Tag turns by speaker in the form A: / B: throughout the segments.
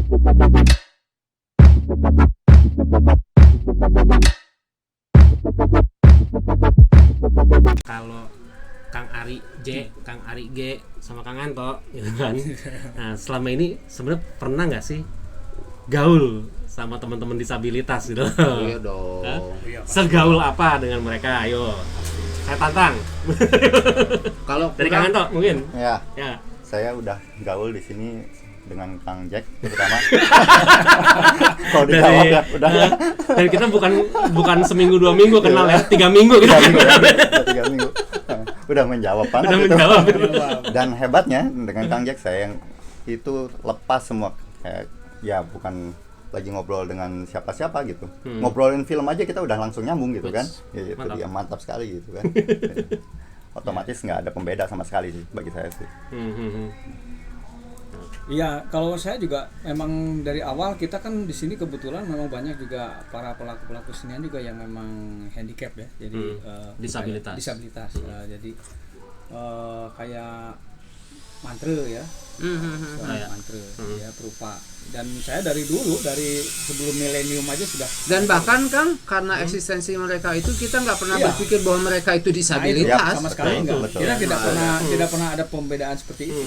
A: Kalau Kang Ari J, Kang Ari G, sama Kang Anto, gitu kan. Nah, selama ini sebenarnya pernah nggak sih gaul sama teman-teman disabilitas gitu?
B: Iya dong.
A: Segaul apa dengan mereka? Ayo, saya tantang.
B: Kalau
A: Dari Kang Anto mungkin.
C: Ya,
A: Ya.
C: saya udah gaul di sini dengan Kang Jack terutama. Kalau dijawab ya udah.
A: Dan kita bukan seminggu 2 minggu kenal ya, 3 minggu kita.
C: 3 minggu. Udah menjawab banget
A: Udah
C: itu.
A: menjawab.
C: Dan hebatnya dengan Kang Jack saya yang itu lepas semua kayak ya bukan lagi ngobrol dengan siapa-siapa gitu. Ngobrolin film aja kita udah langsung nyambung gitu kan. Ya, itu
A: Mantap.
C: dia mantap sekali gitu kan. Otomatis nggak ada pembeda sama sekali sih bagi saya sih.
D: Iya, kalau saya juga memang dari awal kita kan di sini kebetulan memang banyak juga para pelaku senian juga yang memang handicap ya, jadi
A: Disabilitas.
D: Jadi kayak mantre ya, mantre ya perupa. Dan saya dari dulu dari sebelum milenium aja sudah.
B: dan bahkan Kang karena eksistensi mereka itu kita nggak pernah
D: Iya.
B: berpikir bahwa mereka itu disabilitas.
D: Sama sekali enggak.
C: Betul.
D: Kita tidak pernah ada pembedaan seperti itu.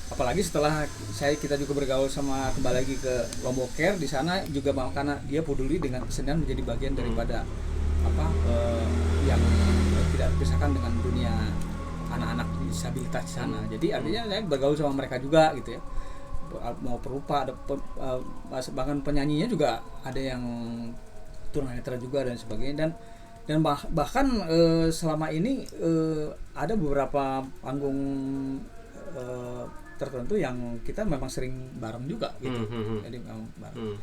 D: Apalagi setelah kita juga bergaul sama kembali lagi ke Lombok Care, di sana juga karena dia peduli dengan kesenian menjadi bagian daripada yang tidak terpisahkan dengan dunia anak-anak disabilitas di sana. Jadi artinya saya bergaul sama mereka juga gitu ya. Mau perupa, ada bahkan penyanyinya juga ada yang tunanetra juga dan sebagainya, dan bahkan selama ini ada beberapa panggung tertentu yang kita memang sering bareng juga gitu. Jadi memang bareng.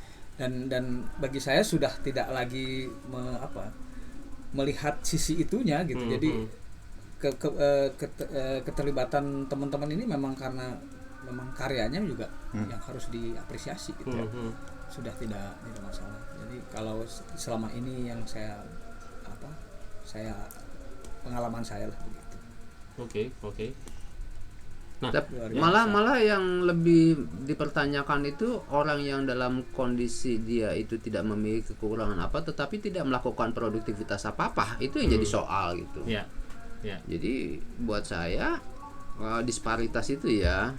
D: Dan bagi saya sudah tidak lagi melihat sisi itunya gitu. Jadi keterlibatan teman-teman ini memang karena memang karyanya juga yang harus diapresiasi gitu ya. Sudah tidak masalah. Jadi kalau selama ini yang saya pengalaman saya lah begitu.
A: Oke. Nah,
B: malah yang lebih dipertanyakan itu orang yang dalam kondisi dia itu tidak memiliki kekurangan apa tetapi tidak melakukan produktivitas apa-apa, itu yang jadi soal gitu.
A: Ya.
B: Jadi buat saya disparitas itu ya,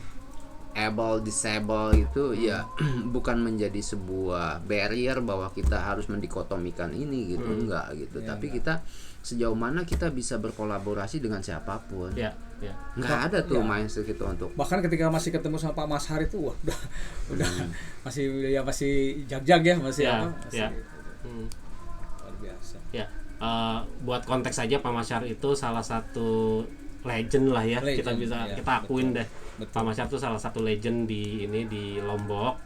B: able disable itu ya bukan menjadi sebuah barrier bahwa kita harus mendikotomikan ini gitu, enggak gitu. Tapi kita sejauh mana kita bisa berkolaborasi dengan siapapun.
A: Ya.
B: Nggak ada tuh mindset gitu untuk.
D: Bahkan ketika masih ketemu sama Pak Mas Hari itu udah masih jag-jag ya, masih luar biasa.
A: Ya. Buat konteks aja Pak Masyar itu salah satu legend lah ya. Kita akuin deh. Pak Masyar itu salah satu legend di Lombok.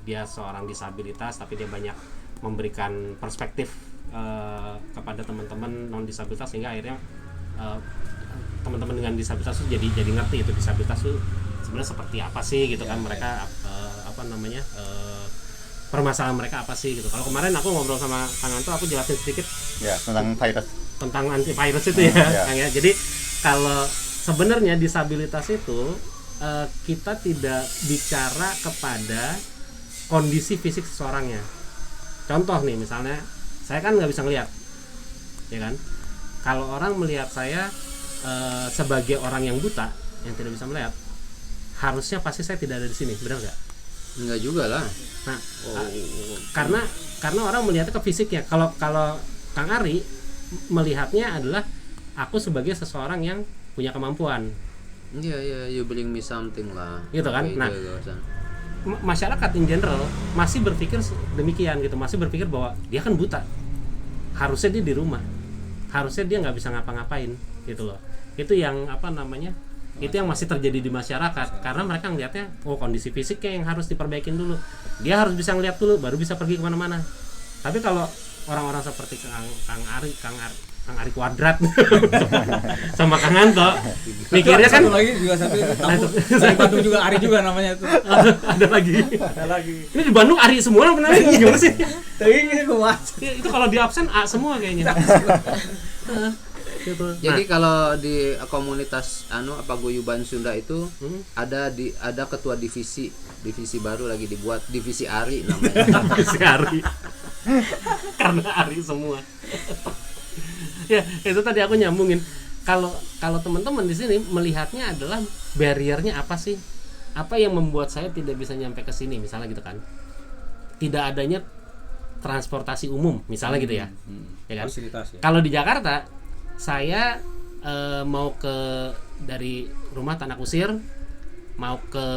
A: Dia seorang disabilitas tapi dia banyak memberikan perspektif kepada teman-teman non disabilitas sehingga akhirnya teman-teman dengan disabilitas itu jadi ngerti itu disabilitas itu sebenarnya seperti apa sih gitu kan, mereka permasalahan mereka apa sih gitu. Kalau kemarin aku ngobrol sama Kang Anto, aku jelasin sedikit
C: Ya, tentang virus.
A: Tentang antivirus itu ya. Kang ya. Jadi kalau sebenarnya disabilitas itu kita tidak bicara kepada kondisi fisik seseorangnya. Contoh nih, misalnya saya kan nggak bisa ngelihat, ya kan? Kalau orang melihat saya sebagai orang yang buta, yang tidak bisa melihat, harusnya pasti saya tidak ada di sini, benar nggak?
B: Enggak juga lah.
A: Nah, karena orang melihatnya ke fisiknya. Kalau Kang Ari melihatnya adalah aku sebagai seseorang yang punya kemampuan.
B: Iya, you bring me something lah.
A: Gitu kan? Nah, masyarakat in general masih berpikir demikian gitu, masih berpikir bahwa dia kan buta, harusnya dia di rumah, harusnya dia nggak bisa ngapa-ngapain gitu loh. Itu yang itu yang masih terjadi di masyarakat, karena mereka ngelihatnya kondisi fisiknya yang harus diperbaikin dulu, dia harus bisa ngelihat dulu baru bisa pergi kemana-mana. Tapi kalau orang-orang seperti Kang Ari Kuadrat sama Kang Anto mikirnya kan
D: satu lagi juga tamu dari Bandung juga Ari juga namanya itu.
A: ada lagi ini di Bandung Ari semua kenapa gimana sih?
D: Tapi ini kuat.
A: Itu kalau di absen A semua kayaknya. gitu.
B: Jadi kalau di komunitas paguyuban Sunda itu ada ketua divisi baru lagi dibuat, divisi Ari namanya.
A: Si Ari. Karena Ari semua. Ya, itu tadi aku nyambungin. Kalau teman-teman di sini melihatnya adalah barriernya apa sih? Apa yang membuat saya tidak bisa nyampe ke sini misalnya gitu kan? Tidak adanya transportasi umum misalnya gitu ya. Ya kan?
D: Fasilitas ya.
A: Kalau di Jakarta saya mau dari rumah Tanah Kusir mau ke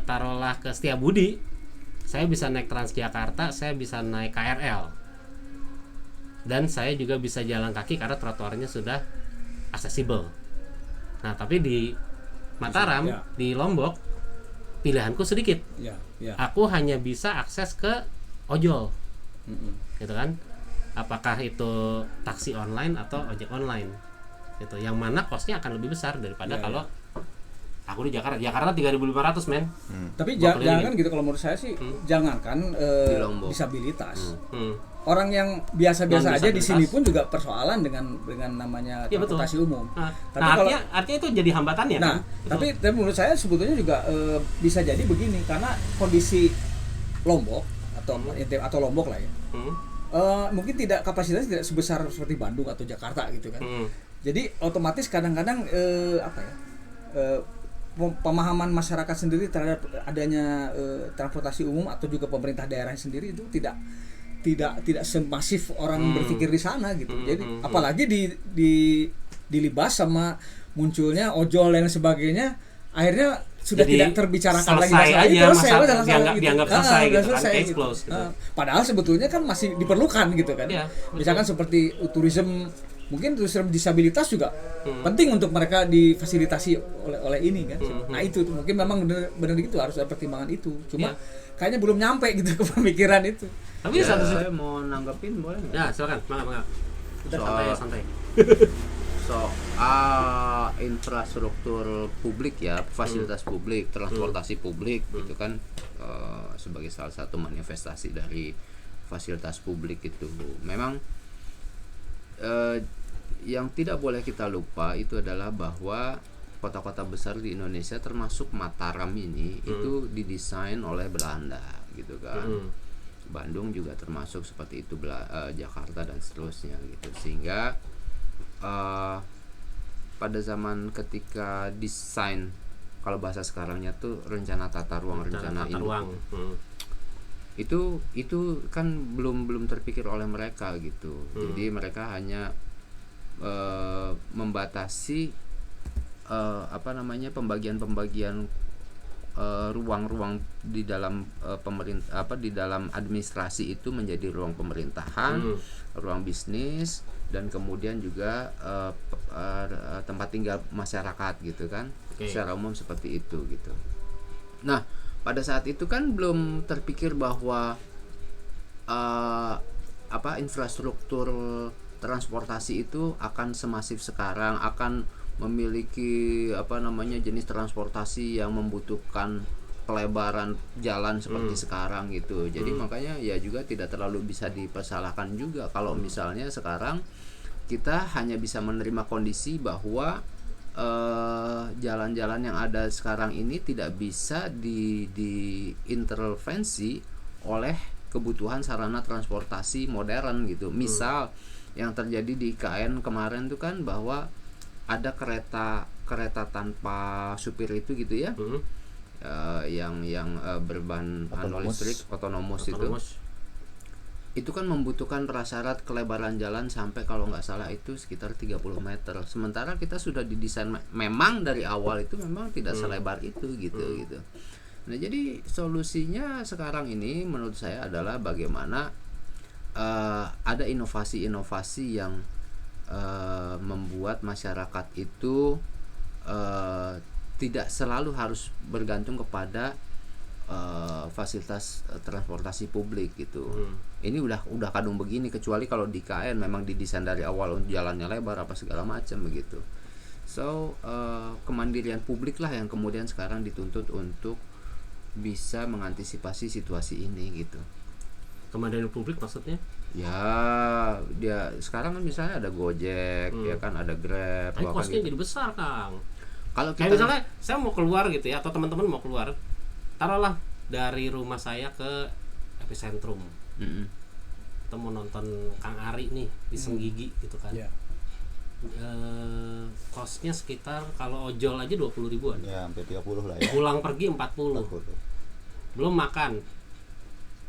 A: taruhlah ke Setiabudi, saya bisa naik Transjakarta, saya bisa naik KRL, dan saya juga bisa jalan kaki karena trotoarnya sudah aksesibel. Nah tapi di Mataram,
D: Ya.
A: di Lombok pilihanku sedikit.
D: Ya, ya.
A: Aku hanya bisa akses ke ojol,
D: Mm-mm.
A: gitu kan? Apakah itu taksi online atau ojek online, gitu. Yang mana costnya akan lebih besar daripada
D: Ya,
A: kalau aku di Jakarta 3.500 men.
D: Tapi
A: Bawa keliling.
D: jangan gitu kalau menurut saya sih, jangankan
B: Di Lombok.
D: disabilitas.
A: Hmm.
D: Orang yang biasa-biasa aja di sini
A: Non-disabilitas.
D: pun juga persoalan dengan namanya
A: Iya, betul.
D: transportasi umum.
A: Nah,
D: Tapi kalau
A: artinya itu jadi hambatannya
D: nah,
A: kan?
D: tapi menurut saya sebetulnya juga bisa jadi begini, karena kondisi Lombok atau Lombok lah ya.
A: Hmm.
D: Mungkin kapasitasnya tidak sebesar seperti Bandung atau Jakarta gitu kan.
A: Hmm.
D: Jadi otomatis kadang-kadang pemahaman masyarakat sendiri terhadap adanya transportasi umum atau juga pemerintah daerah sendiri itu tidak semasif orang berpikir di sana gitu. Jadi apalagi dilibas sama munculnya ojol dan sebagainya, akhirnya sudah
A: Jadi
D: tidak terbicarakan lagi
A: selesai
D: masalah
A: aja,
D: itu,
A: masalah dianggap selesai
D: udah
A: gitu kan,
D: selesai
A: case closed gitu.
D: Padahal sebetulnya kan masih diperlukan gitu kan.
A: Iya, betul.
D: Misalkan seperti mungkin turisme disabilitas juga penting untuk mereka difasilitasi oleh ini kan. Nah itu mungkin memang benar gitu, harus ada pertimbangan itu. Cuma kayaknya belum nyampe gitu ke pemikiran itu.
A: Tapi
B: Ya,
A: satu
B: saya mau nanggepin boleh nggak?
A: ya silakan, mangga. Kita santai.
B: Soal infrastruktur publik ya, fasilitas publik, transportasi publik gitu kan, sebagai salah satu manifestasi dari fasilitas publik itu memang yang tidak boleh kita lupa itu adalah bahwa kota-kota besar di Indonesia termasuk Mataram ini itu didesain oleh Belanda gitu kan. Bandung juga termasuk seperti itu, Jakarta dan seterusnya gitu, sehingga pada zaman ketika desain, kalau bahasa sekarangnya tuh rencana tata ruang, rencana
A: tata
B: induk,
A: ruang.
B: itu kan belum terpikir oleh mereka gitu. Jadi mereka hanya membatasi pembagian ruang-ruang di dalam pemerintah, di dalam administrasi itu menjadi ruang pemerintahan, ruang bisnis, dan kemudian juga tempat tinggal masyarakat gitu kan. Secara umum seperti itu gitu. Nah pada saat itu kan belum terpikir bahwa infrastruktur transportasi itu akan semasif sekarang, akan memiliki jenis transportasi yang membutuhkan pelebaran jalan seperti sekarang gitu. Jadi makanya ya juga tidak terlalu bisa dipersalahkan juga kalau misalnya sekarang kita hanya bisa menerima kondisi bahwa jalan-jalan yang ada sekarang ini tidak bisa diintervensi oleh kebutuhan sarana transportasi modern gitu. Misal yang terjadi di IKN kemarin itu kan bahwa ada kereta tanpa supir itu gitu ya, yang berbahan listrik otonomus itu kan membutuhkan prasyarat kelebaran jalan sampai kalau nggak salah itu sekitar 30 meter. Sementara kita sudah didesain memang dari awal itu memang tidak selebar itu gitu. Nah jadi solusinya sekarang ini menurut saya adalah bagaimana ada inovasi-inovasi yang membuat masyarakat itu tidak selalu harus bergantung kepada fasilitas transportasi publik gitu. Ini udah kadung begini, kecuali kalau di KN memang didesain dari awal untuk jalannya lebar apa segala macam begitu. So kemandirian publik lah yang kemudian sekarang dituntut untuk bisa mengantisipasi situasi ini gitu.
A: Kemandirian publik maksudnya?
B: Ya, dia sekarang kan misalnya ada Gojek, ya kan ada Grab,
A: Tapi
B: bahkan
A: costnya
B: gitu.
A: jadi besar, Kang.
B: Kalau
A: Kayak
B: kita
A: misalnya saya mau keluar gitu ya, atau teman-teman mau keluar, taruhlah dari rumah saya ke epicentrum,
B: Mm-mm.
A: atau mau nonton Kang Ari nih di Senggigi gitu kan.
D: Ya.
A: Costnya sekitar kalau ojol aja 20 ribuan.
C: Ya sampai 30 lah ya.
A: Pulang pergi 40.
C: 40.
A: Belum makan.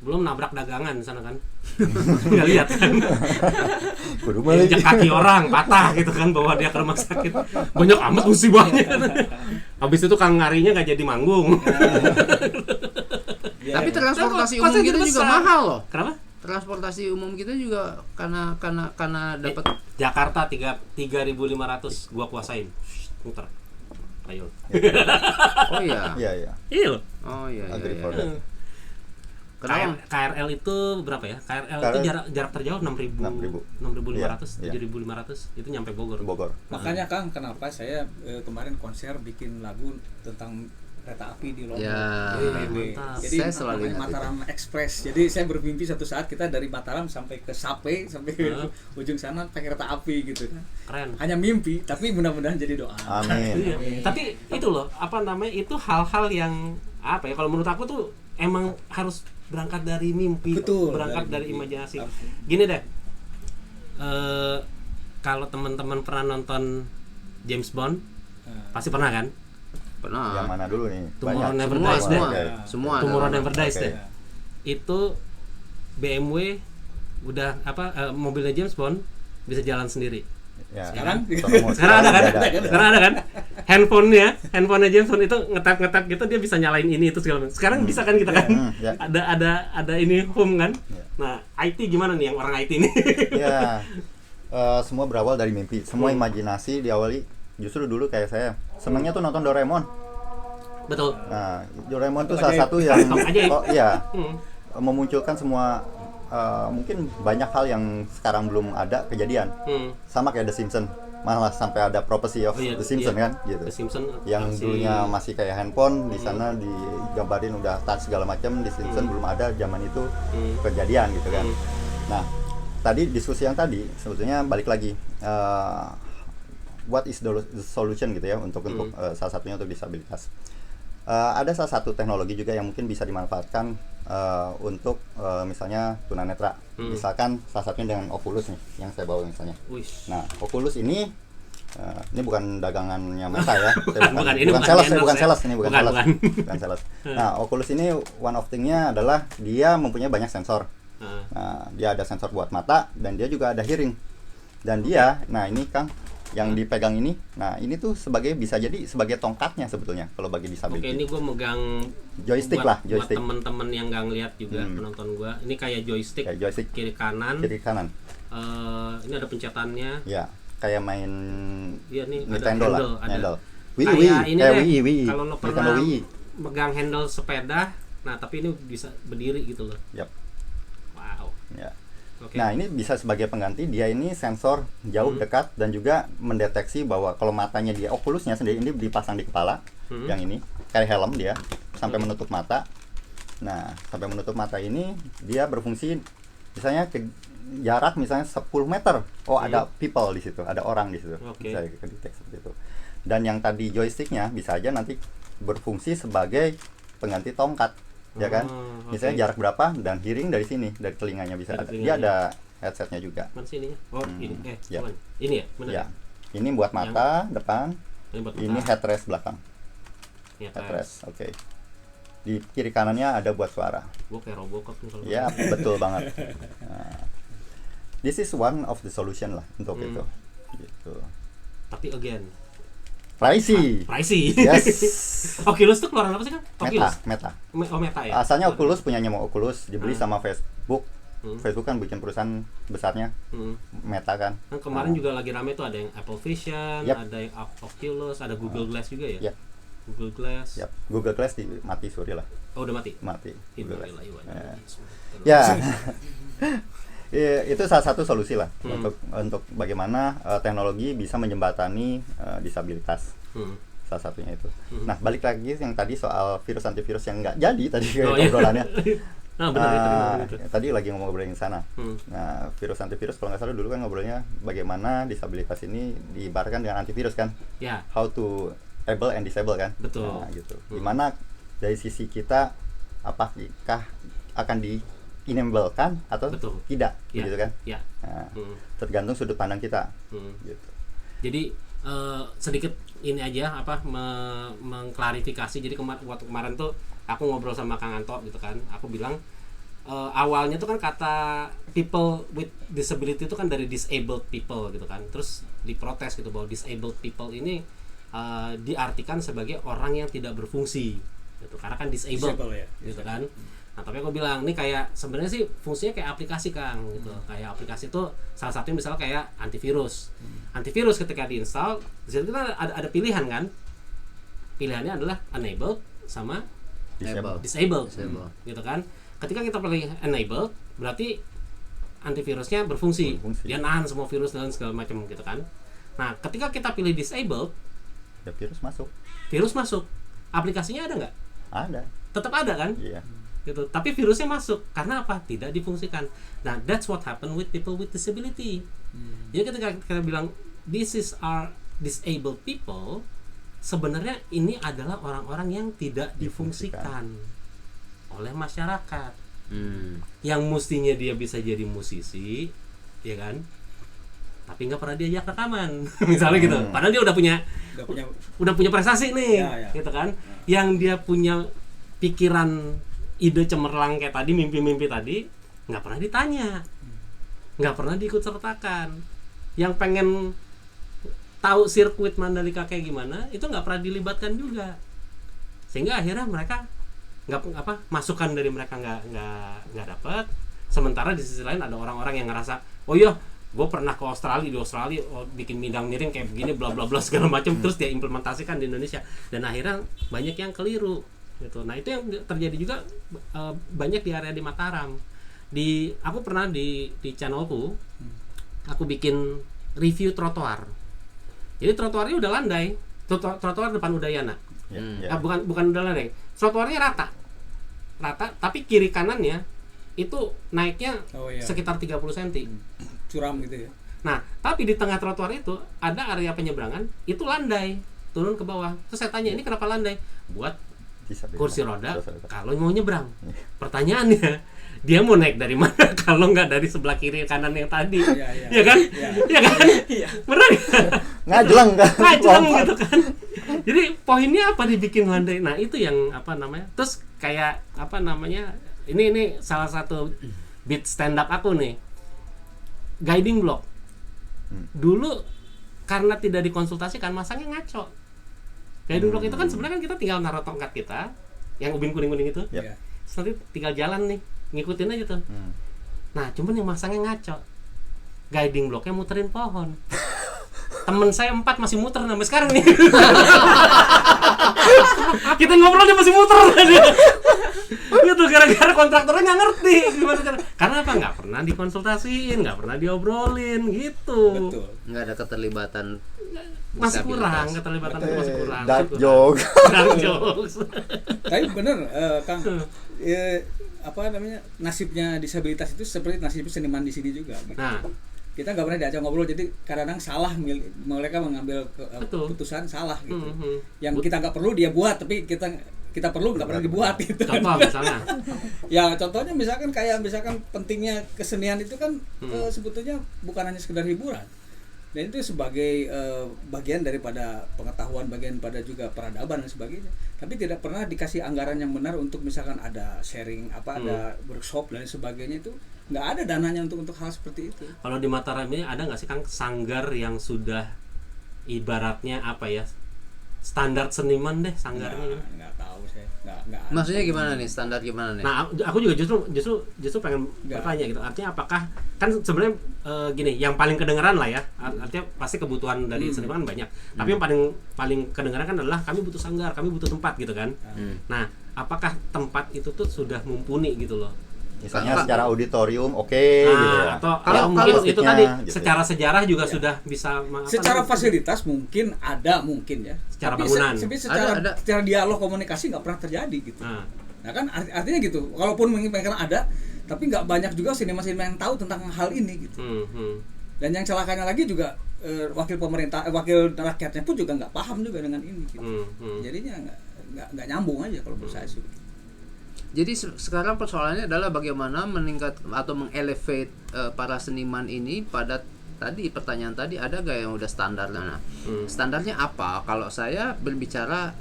A: Belum nabrak dagangan di sana kan. Nggak lihat kan.
C: Kudu balik.
A: Injak kaki orang patah gitu kan, bawa dia ke rumah sakit. Banyak amat musibahnya. Habis itu Kang Ngarinya nggak jadi manggung.
B: tapi transportasi
A: Kok-
B: umum
A: kok
B: kita
A: jadi
B: juga
A: besar?
B: mahal loh.
A: Kenapa?
B: Transportasi umum kita juga karena dapat
A: Jakarta 3.500 gua kuasain. Muter. Ayo.
B: oh iya.
C: Iya iya.
A: Iya loh.
B: Oh iya iya.
C: Agree
B: iya.
C: for that.
B: Kenapa?
A: KRL itu berapa ya? KRL itu jarak terjauh 6.000. 6.500,
C: Iya,
A: 7.500 itu nyampe Bogor.
C: Bogor.
D: Makanya Kang, kenapa saya kemarin konser bikin lagu tentang kereta api di Lombok.
B: Ya,
A: mantap.
D: Jadi
B: saya selalu
D: namanya
B: ingat
D: Mataram Express. Jadi saya bermimpi suatu saat kita dari Mataram sampai ke Sape, sampai ke ujung sana pakai kereta api gitu kan.
A: Keren.
D: Hanya mimpi, tapi mudah-mudahan jadi doa.
C: Amin.
A: Iya. Tapi itu loh, apa namanya? Itu hal-hal yang apa ya? Kalau menurut aku tuh emang harus berangkat dari mimpi,
D: Betul,
A: berangkat
D: dari
A: dari
D: mimpi.
A: imajinasi. Gini deh. Kalau teman-teman pernah nonton James Bond, pasti pernah kan?
B: Pernah.
C: Yang mana dulu nih?
A: Tomorrow Never
B: Semua,
A: Dies deh.
B: semua,
C: Oke.
B: semua.
A: Tomorrow
B: ada.
A: Never Dies
C: Oke.
A: deh. Itu BMW udah mobilnya James Bond bisa jalan sendiri.
C: Ya.
D: Sekarang?
A: Sekarang ada kan? Sekarang ada kan? Handphonenya James Bond itu ngetap gitu dia bisa nyalain ini itu segala macam. Sekarang bisa kan kita kan?
C: Ya.
A: Ada ini home kan?
C: Ya.
A: Nah, IT gimana nih yang orang IT ini?
C: Ya, semua berawal dari mimpi. Semua imajinasi diawali justru dulu kayak saya senangnya tuh nonton Doraemon.
A: Betul.
C: Nah, Doraemon tuh
D: Ajaib.
C: salah satu yang
A: Ajaib.
C: iya memunculkan semua mungkin banyak hal yang sekarang belum ada kejadian. Sama kayak The Simpsons, malah sampai ada Prophecy of
A: Oh iya,
C: The Simpsons
A: iya.
C: kan, gitu.
A: The Simpsons
C: Yang
A: masih-
C: dulunya masih kayak handphone, di sana digambarin udah touch segala macam, di Simpsons belum ada zaman itu kejadian gitu kan. Nah, tadi diskusi yang tadi sebetulnya balik lagi what is the solution gitu ya untuk salah satunya untuk disabilitas. Ada salah satu teknologi juga yang mungkin bisa dimanfaatkan untuk misalnya tunanetra. Misalkan salah satunya dengan Oculus nih yang saya bawa misalnya.
A: Wish.
C: Nah, Oculus ini bukan dagangannya Meta ya. Saya
A: Bukan, ini bukan
C: sales,
A: endorse
C: bukan
A: ya.
C: sales ini bukan
A: Bukan,
C: sales.
A: bukan.
C: Bukan sales. Nah, Oculus ini one of thing-nya adalah dia mempunyai banyak sensor. Nah, dia ada sensor buat mata dan dia juga ada hearing. Dan dia, nah ini Kang yang dipegang ini, nah ini tuh bisa jadi sebagai tongkatnya sebetulnya kalau bagi
A: Oke,
C: disabilitas.
A: ini gue megang
C: Joystick
A: buat,
C: lah, joystick.
A: Buat temen-temen yang nggak ngeliat juga penonton gue, ini kayak joystick,
C: Kayak joystick
A: kiri kanan.
C: kiri kanan.
A: Ini ada pencetannya.
C: Ya, kayak main
A: Iya nih
C: Nintendo
A: ada
C: lah,
A: handle, ada.
C: handle. Wii,
A: Kayak ini
C: kayak
A: deh,
C: Wii.
A: kalau lo
C: Nintendo
A: pernah
C: Wii.
A: megang handle sepeda, nah tapi ini bisa berdiri gitu loh.
C: Yap.
A: Wow.
C: Ya.
A: Oke.
C: Nah, ini bisa sebagai pengganti. Dia ini sensor jauh, dekat, dan juga mendeteksi bahwa kalau matanya dia, Oculusnya sendiri ini dipasang di kepala, yang ini kayak helm dia sampai menutup mata. Nah, sampai menutup mata ini dia berfungsi misalnya ke jarak misalnya 10 meter. Oh, ada people di situ, ada orang di situ.
A: Oke.
C: Bisa kedetek seperti itu. Dan yang tadi joysticknya bisa aja nanti berfungsi sebagai pengganti tongkat, ya kan?
A: oke.
C: Misalnya jarak berapa dan hearing dari sini, dari telinganya bisa
A: Dari
C: ada.
A: telinganya.
C: Dia ada headsetnya juga.
A: Mana sih ininya? Oh, ini.
C: ya.
A: Cuman. Ini ya? Bener
C: Ya. Ini buat mata depan,
A: Ini buat
C: ini
A: mata.
C: headrest belakang.
A: Ini atas.
C: Headrest, oke. Di kiri kanannya ada buat suara.
A: Gua kayak Robocop nih kalau.
C: Ya, betul banget. Nah, this is one of the solution lah untuk itu. Gitu.
A: Tapi again,
C: Pricey.
A: pricey.
C: Yes.
A: Oculus tuh keluaran apa sih kan? Oculus.
C: Meta.
A: Oh, Meta ya.
C: Asalnya Oculus punyanya mau Oculus dibeli sama Facebook.
A: Hmm.
C: Facebook kan bikin perusahaan besarnya Meta kan.
A: Kan kemarin juga lagi rame tuh ada yang Apple Vision,
C: Yap.
A: ada yang Oculus, ada Google Glass juga ya.
C: Yap.
A: Google Glass.
C: Yap. Google Glass mati suri lah.
A: Oh, udah mati.
C: Mati. Google Glass.
A: Innalillahi wa inna ilaihi raji'un.
C: Ya. Itu salah satu solusi lah untuk bagaimana teknologi bisa menjembatani disabilitas. Salah satunya itu. Nah, balik lagi yang tadi soal virus antivirus yang nggak jadi tadi
A: Oh, iya.
C: obrolannya.
A: Nah, benar itu.
C: Tadi lagi ngobrolin sana.
A: Hmm.
C: Nah, virus antivirus kalau nggak salah dulu kan ngobrolnya bagaimana disabilitas ini diibaratkan dengan antivirus kan.
A: Ya,
C: How to able and disable kan.
A: betul.
C: Nah, gitu. Gimana dari sisi kita apakah akan di-enable kan atau
A: Betul.
C: tidak,
A: Ya.
C: gitu kan?
A: Ya.
C: Nah,
A: Hmm.
C: tergantung sudut pandang kita.
A: Hmm.
C: Gitu.
A: Jadi sedikit ini aja mengklarifikasi. Jadi waktu kemarin tuh aku ngobrol sama Kang Anto gitu kan. Aku bilang awalnya tuh kan kata people with disability itu kan dari disabled people gitu kan. Terus diprotes gitu bahwa disabled people ini diartikan sebagai orang yang tidak berfungsi gitu. Karena kan disabled
D: ya.
A: gitu kan. Nah, tapi aku bilang ini kayak sebenarnya sih fungsinya kayak aplikasi Kang gitu. Kayak aplikasi itu salah satunya misalnya kayak antivirus. Antivirus ketika diinstal, di situ kita ada pilihan kan. Pilihannya adalah enabled sama disabled. Gitu kan. Ketika kita pilih enabled, berarti antivirusnya berfungsi. Dia nahan semua virus dan segala macam gitu kan. Nah, ketika kita pilih disabled,
C: Ya virus masuk.
A: virus masuk. Aplikasinya ada nggak?
C: Ada.
A: Tetap ada kan?
C: Iya.
A: Gitu. Tapi virusnya masuk karena apa? Tidak difungsikan. Nah, that's what happen with people with disability. Jadi ketika kita bilang this is our disabled people, sebenarnya ini adalah orang-orang yang tidak difungsikan oleh masyarakat. Yang mestinya dia bisa jadi musisi, ya kan? Tapi nggak pernah diajak rekaman, misalnya gitu. Padahal dia udah punya prestasi nih, gitu kan? Yang dia punya pikiran, ide cemerlang kayak tadi, mimpi-mimpi tadi, nggak pernah ditanya, nggak pernah diikut sertakan. Yang pengen tahu sirkuit Mandalika kayak gimana, itu nggak pernah dilibatkan juga, sehingga akhirnya mereka masukan dari mereka nggak dapat. Sementara di sisi lain ada orang-orang yang ngerasa, oh iya, gue pernah ke Australia, bikin bidang miring kayak begini, bla bla bla segala macam, terus dia implementasikan di Indonesia, dan akhirnya banyak yang keliru. Gitu. Nah, itu yang terjadi juga banyak di area di Mataram. Aku pernah di channelku, aku bikin review trotoar. Jadi trotoarnya udah landai, trotoar depan Udayana. Bukan udah landai, trotoarnya rata, tapi kiri kanannya itu naiknya sekitar 30 cm.
D: Curam gitu ya.
A: Nah, tapi di tengah trotoar itu ada area penyeberangan, itu landai, turun ke bawah. Terus saya tanya, ini kenapa landai? Buat kursi roda kalau mau nyebrang. Pertanyaannya, dia mau naik dari mana kalau nggak dari sebelah kiri kanan yang tadi? Iya kan? Iya kan? Benar.
C: Ngajleng
A: gitu kan. Jadi poinnya apa dibikin landai? Nah, itu yang Terus kayak ini salah satu bit stand up aku nih. Guiding block. Dulu karena tidak dikonsultasikan, masangnya ngaco. Guiding block itu kan sebenarnya kita tinggal naruh tongkat kita yang ubin kuning-kuning itu. Terus nanti tinggal jalan nih, ngikutin aja tuh. Nah, cuman yang masangnya ngaco. Guiding blocknya muterin pohon. Temen saya 4 masih muter sampai sekarang nih. Kita ngobrol dia masih muter. Gitu, gara-gara kontraktornya nggak ngerti gimana cara. Karena apa? Nggak pernah dikonsultasiin, nggak pernah diobrolin gitu.
D: Betul.
B: Nggak ada keterlibatan.
A: Masih kurang, keterlibatan itu masih kurang.
C: Dark jokes.
D: Tapi bener, Kang, nasibnya disabilitas itu seperti nasib seniman di sini juga. Gitu.
A: Nah,
D: kita nggak pernah diajak ngobrol, jadi kadang-kadang salah mereka mengambil keputusan salah gitu. Yang kita nggak perlu dia buat, tapi kita perlu nggak pernah dibuat gitu.
A: Contoh misalnya.
D: Ya contohnya misalkan pentingnya kesenian itu kan sebetulnya bukan hanya sekedar hiburan. Dan itu sebagai bagian daripada pengetahuan, bagian pada juga peradaban dan sebagainya. Tapi tidak pernah dikasih anggaran yang benar untuk misalkan ada sharing, ada workshop dan sebagainya, itu nggak ada dananya untuk hal seperti itu.
A: Kalau di Mataram ini ada nggak sih Kang sanggar yang sudah ibaratnya standar seniman deh sanggarnya?
D: Nggak tahu saya. Nggak.
B: Maksudnya gimana nih, standar gimana nih?
A: Nah, aku juga justru pengen bertanya gitu. Artinya apakah kan sebenarnya gini, yang paling kedengeran lah ya. Artinya pasti kebutuhan dari seniman banyak. Tapi yang paling kedengeran kan adalah kami butuh sanggar, kami butuh tempat gitu kan. Nah, apakah tempat itu tuh sudah mumpuni gitu loh?
C: Misalnya secara auditorium gitu ya.
A: Atau mungkin itu tadi
C: gitu
A: secara sejarah juga sudah bisa
D: secara fasilitas mungkin ya.
A: Secara
D: tapi
A: bangunan.
D: secara dialog komunikasi nggak pernah terjadi gitu. Nah kan artinya gitu. Walaupun mereka ada, tapi nggak banyak juga seniman-seniman yang tahu tentang hal ini gitu. Dan yang celakanya lagi juga wakil rakyatnya pun juga nggak paham juga dengan ini gitu. Jadinya nggak nyambung aja kalau menurut saya sih.
B: Jadi sekarang persoalannya adalah bagaimana meningkat atau mengelevate para seniman ini pada tadi pertanyaan tadi, ada gak yang udah standarnya? Nah, standarnya apa? Kalau saya berbicara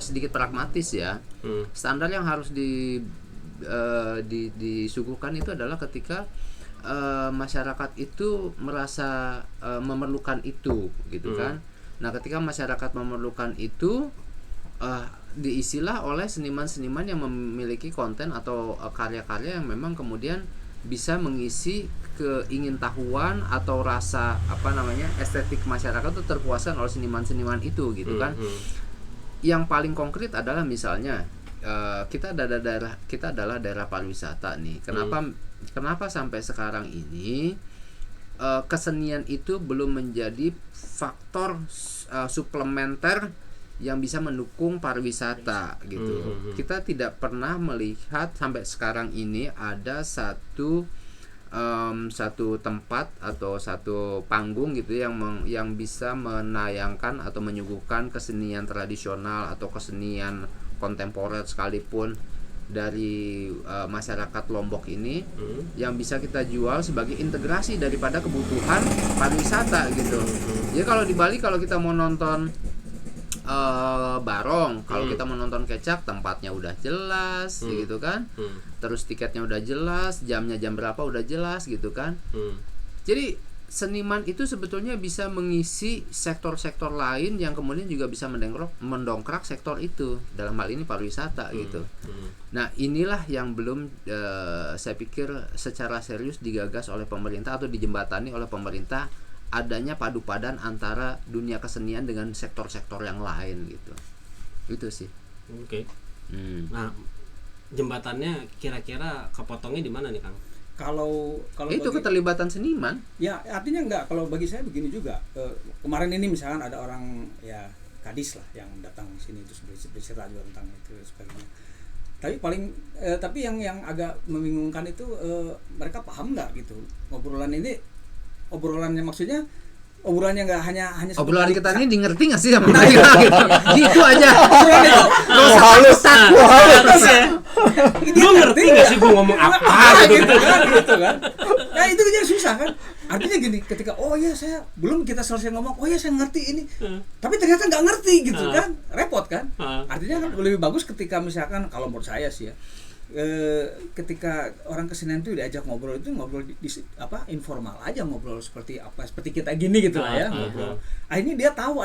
B: sedikit pragmatis ya, standar yang harus disuguhkan itu adalah ketika masyarakat itu merasa memerlukan itu, gitu kan? Nah, ketika masyarakat memerlukan itu, diisilah oleh seniman-seniman yang memiliki konten atau karya-karya yang memang kemudian bisa mengisi keingintahuan atau rasa estetik masyarakat itu terpuaskan oleh seniman-seniman itu, gitu kan? Yang paling konkret adalah misalnya kita adalah daerah pariwisata nih. Kenapa sampai sekarang ini kesenian itu belum menjadi faktor suplementer yang bisa mendukung pariwisata gitu. Kita tidak pernah melihat sampai sekarang ini ada satu tempat atau satu panggung gitu yang bisa menayangkan atau menyuguhkan kesenian tradisional atau kesenian kontemporer sekalipun dari masyarakat Lombok ini yang bisa kita jual sebagai integrasi daripada kebutuhan pariwisata gitu. Jadi kalau di Bali kalau kita mau nonton barong, kalau kita menonton kecak tempatnya udah jelas gitu kan, terus tiketnya udah jelas, jamnya jam berapa udah jelas gitu kan. Jadi seniman itu sebetulnya bisa mengisi sektor-sektor lain yang kemudian juga bisa mendongkrak sektor itu, dalam hal ini pariwisata gitu. Nah inilah yang belum saya pikir secara serius digagas oleh pemerintah atau dijembatani oleh pemerintah, adanya padu padan antara dunia kesenian dengan sektor-sektor yang lain gitu. Itu sih.
A: Oke. Nah, jembatannya kira-kira kepotongnya di mana nih, Kang?
D: Kalau
B: itu keterlibatan seniman.
D: Ya, artinya enggak. Kalau bagi saya begini juga. Kemarin ini misalkan ada orang ya kadis lah yang datang sini terus bercerita juga tentang itu sebagainya. Tapi yang agak membingungkan itu mereka paham nggak gitu obrolannya maksudnya obrolannya nggak hanya
B: obrolan kita ini di ngerti nggak sih sama mereka gitu aja.
C: halus
A: ya. Lu ngerti nggak sih gua ngomong apa
D: gitu kan. Nah itu jadi susah kan. Artinya gini, ketika saya belum kita selesai ngomong, saya ngerti ini, tapi ternyata nggak ngerti gitu kan, repot kan. Artinya kan lebih bagus ketika misalkan kalau menurut saya sih ya, ketika orang kesenian itu diajak ngobrol informal aja, ngobrol seperti kita gini gitu lah ya, ngobrol. Akhirnya dia tahu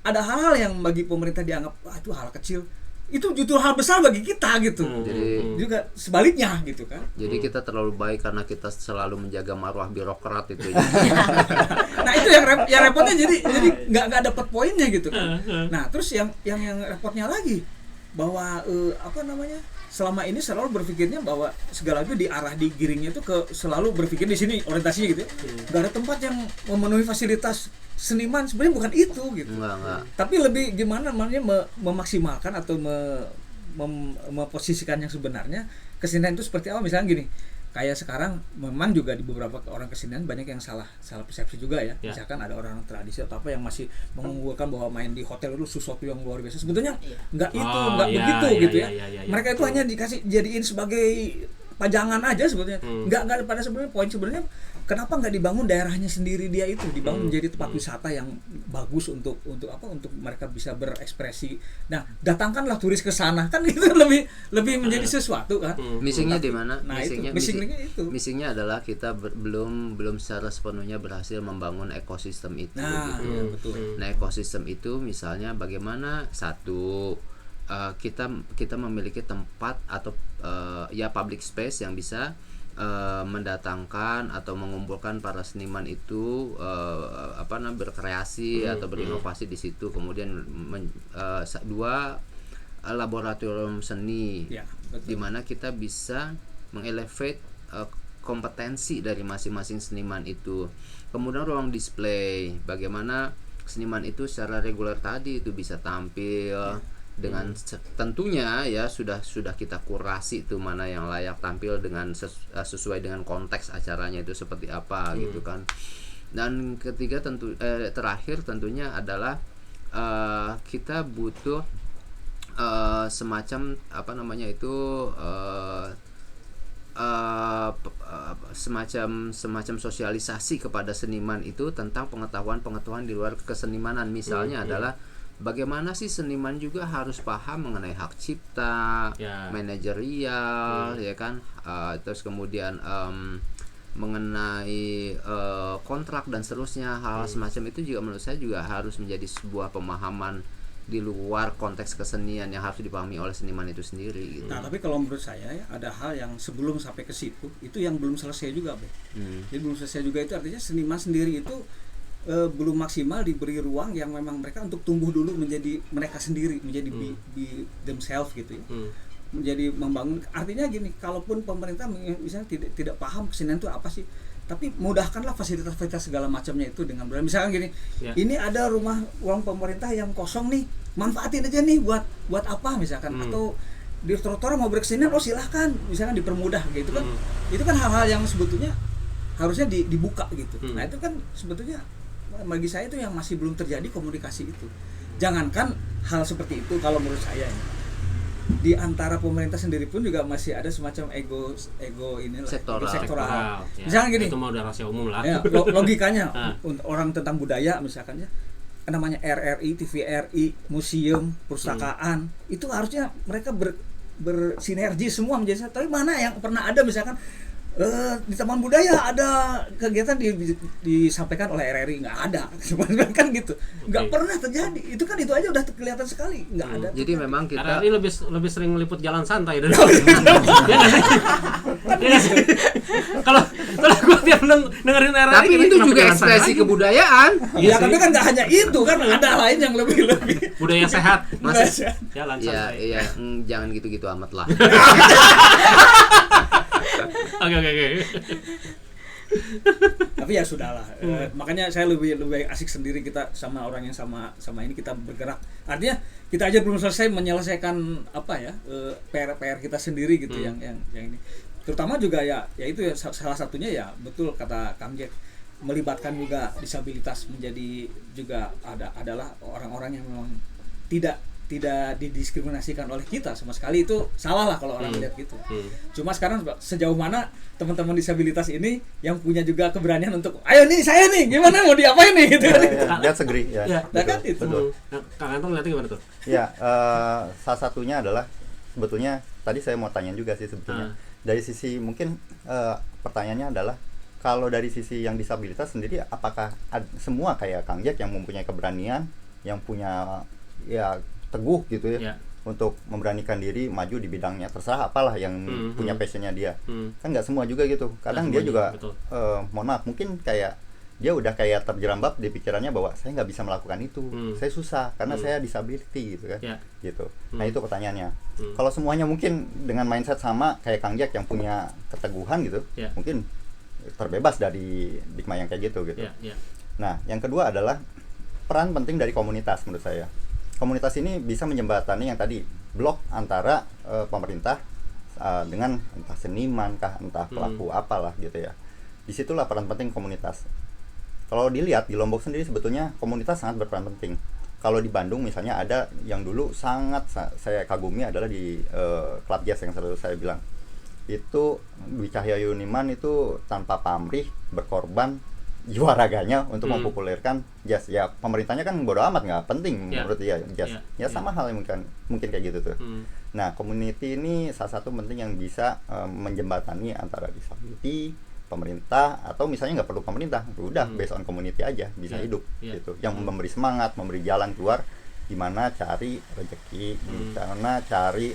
D: ada hal-hal yang bagi pemerintah dianggap itu hal kecil, itu justru hal besar bagi kita gitu.
B: Jadi
D: juga sebaliknya gitu kan.
B: Jadi kita terlalu baik karena kita selalu menjaga marwah birokrat itu.
D: Nah itu yang repotnya jadi nggak dapat poinnya gitu kan. Nah terus yang repotnya lagi bahwa selama ini selalu berpikirnya bahwa segala itu digiringnya itu ke selalu berpikir di sini orientasinya gitu ya. Gak ada tempat yang memenuhi fasilitas seniman, sebenarnya bukan itu gitu.
B: Enggak.
D: Tapi lebih gimana namanya memaksimalkan atau memposisikan yang sebenarnya kesenian itu seperti apa. Misalnya gini, kayak sekarang memang juga di beberapa orang kesenian banyak yang salah persepsi juga ya. Misalkan ada orang tradisi atau apa yang masih mengunggulkan bahwa main di hotel itu sesuatu yang luar biasa. Sebetulnya nggak begitu gitu ya. Mereka itu hanya jadiin sebagai pajangan aja sebetulnya. Nggak pada sebenarnya poin sebenarnya kenapa nggak dibangun daerahnya sendiri dia itu, dibangun menjadi tempat wisata yang bagus untuk mereka bisa berekspresi. Nah, datangkanlah turis ke sana, kan itu lebih menjadi sesuatu kan.
B: Missingnya di mana?
D: Nah,
B: missingnya adalah kita belum secara sepenuhnya berhasil membangun ekosistem itu gitu.
D: Iya, betul.
B: Nah, ekosistem itu misalnya bagaimana kita memiliki tempat atau public space yang bisa mendatangkan atau mengumpulkan para seniman itu berkreasi atau berinovasi di situ. Kemudian dua laboratorium seni di mana kita bisa mengelevate kompetensi dari masing-masing seniman itu. Kemudian ruang display, bagaimana seniman itu secara reguler tadi itu bisa tampil dengan tentunya ya sudah kita kurasi tuh mana yang layak tampil dengan sesuai dengan konteks acaranya itu seperti apa gitu kan. Dan ketiga terakhir tentunya adalah kita butuh semacam apa namanya itu semacam sosialisasi kepada seniman itu tentang pengetahuan di luar kesenimanan. Misalnya adalah bagaimana sih seniman juga harus paham mengenai hak cipta, manajerial, ya kan, terus kemudian mengenai kontrak dan seterusnya. Hal semacam itu juga menurut saya juga harus menjadi sebuah pemahaman di luar konteks kesenian yang harus dipahami oleh seniman itu sendiri gitu.
D: Nah, tapi kalau menurut saya ya, ada hal yang sebelum sampai ke situ itu yang belum selesai juga, Be. Jadi belum selesai juga itu artinya seniman sendiri itu belum maksimal diberi ruang yang memang mereka untuk tumbuh dulu menjadi mereka sendiri, menjadi be themselves gitu ya. Menjadi membangun, artinya gini, kalaupun pemerintah misalnya tidak paham kesenian itu apa sih, tapi mudahkanlah fasilitas-fasilitas segala macamnya itu dengan benar. Misalkan gini, ini ada ruang pemerintah yang kosong nih, manfaatin aja nih buat apa misalkan, atau di trotoar mau berkesenian, oh silahkan, misalkan dipermudah gitu kan. Itu kan hal-hal yang sebetulnya harusnya dibuka gitu. Nah itu kan sebetulnya bagi saya itu yang masih belum terjadi komunikasi itu. Jangankan hal seperti itu, kalau menurut saya ini di antara pemerintah sendiri pun juga masih ada semacam ego inilah sektoral.
A: Ya,
D: misalkan gini,
A: itu mau udah rahasia umum lah.
D: Ya, logikanya untuk orang tentang budaya misalkan ya, namanya RRI, TVRI, museum, perpustakaan, itu harusnya mereka bersinergi semua menjadi satu. Tapi mana yang pernah ada misalkan di Taman Budaya ada kegiatan disampaikan oleh RRI, nggak ada, kan gitu, nggak pernah terjadi. Itu aja udah kelihatan sekali nggak ada.
B: Jadi memang kita
A: RRI lebih sering meliput jalan santai dari kalau gue tiap dengerin RRI.
B: Tapi itu juga ekspresi kebudayaan.
D: Iya, tapi kan nggak hanya itu, kan ada lain yang lebih
A: budaya sehat,
B: Mas.
A: Jalan santai.
B: Iya, jangan gitu-gitu amat lah.
A: Oke.
D: Tapi ya sudahlah. Makanya saya lebih asik sendiri, kita sama orang yang sama ini kita bergerak. Artinya kita aja belum selesai menyelesaikan apa ya, PR kita sendiri gitu yang ini. Terutama juga ya itu ya, salah satunya ya betul kata Kang Jack, melibatkan juga disabilitas menjadi juga adalah orang-orang yang memang tidak didiskriminasikan oleh kita sama sekali. Itu salah lah kalau orang melihat gitu. Cuma sekarang sejauh mana teman-teman disabilitas ini yang punya juga keberanian untuk ayo nih saya nih gimana mau diapain nih gitu.
C: That's agree ya.
D: Nah, kan itu.
A: Nah, Kang Anton lihatnya gimana tuh?
C: Ya, salah satunya adalah sebetulnya tadi saya mau tanya juga sih sebetulnya. Dari sisi mungkin pertanyaannya adalah kalau dari sisi yang disabilitas sendiri, apakah semua kayak Kang Jack yang mempunyai keberanian, yang punya ya teguh gitu ya, untuk memberanikan diri maju di bidangnya, terserah apalah yang punya passionnya dia. Kan nggak semua juga gitu. Kadang dia juga mohon maaf, mungkin kayak dia udah kayak terjerambab di pikirannya bahwa saya nggak bisa melakukan itu, saya susah karena saya disability gitu kan. Gitu. Nah itu pertanyaannya. Kalau semuanya mungkin dengan mindset sama kayak Kang Jack yang punya keteguhan gitu, mungkin terbebas dari stigma yang kayak gitu gitu. Nah yang kedua adalah peran penting dari komunitas menurut saya. Komunitas ini bisa menjembatani yang tadi blok antara pemerintah dengan entah seniman kah, entah pelaku apalah gitu ya. Disitulah peran penting komunitas. Kalau dilihat di Lombok sendiri sebetulnya komunitas sangat berperan penting. Kalau di Bandung misalnya ada yang dulu sangat saya kagumi adalah di klub jazz yang selalu saya bilang. Itu Dwi Cahyayuniman itu tanpa pamrih berkorban jiwa raganya untuk mempopulerkan jazz. Ya pemerintahnya kan bodo amat, nggak penting menurut dia jazz. Ya sama hal yang mungkin kayak gitu tuh. Nah community ini salah satu penting yang bisa menjembatani antara disability, pemerintah, atau misalnya nggak perlu pemerintah, udah based on community aja bisa hidup gitu. Yang memberi semangat, memberi jalan keluar gimana cari rezeki, gimana cari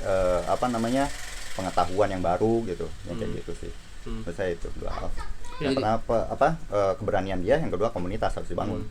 C: pengetahuan yang baru gitu, yang kayak gitu sih. Menurut saya itu dua hal. Yang pertama keberanian dia, yang kedua komunitas harus dibangun.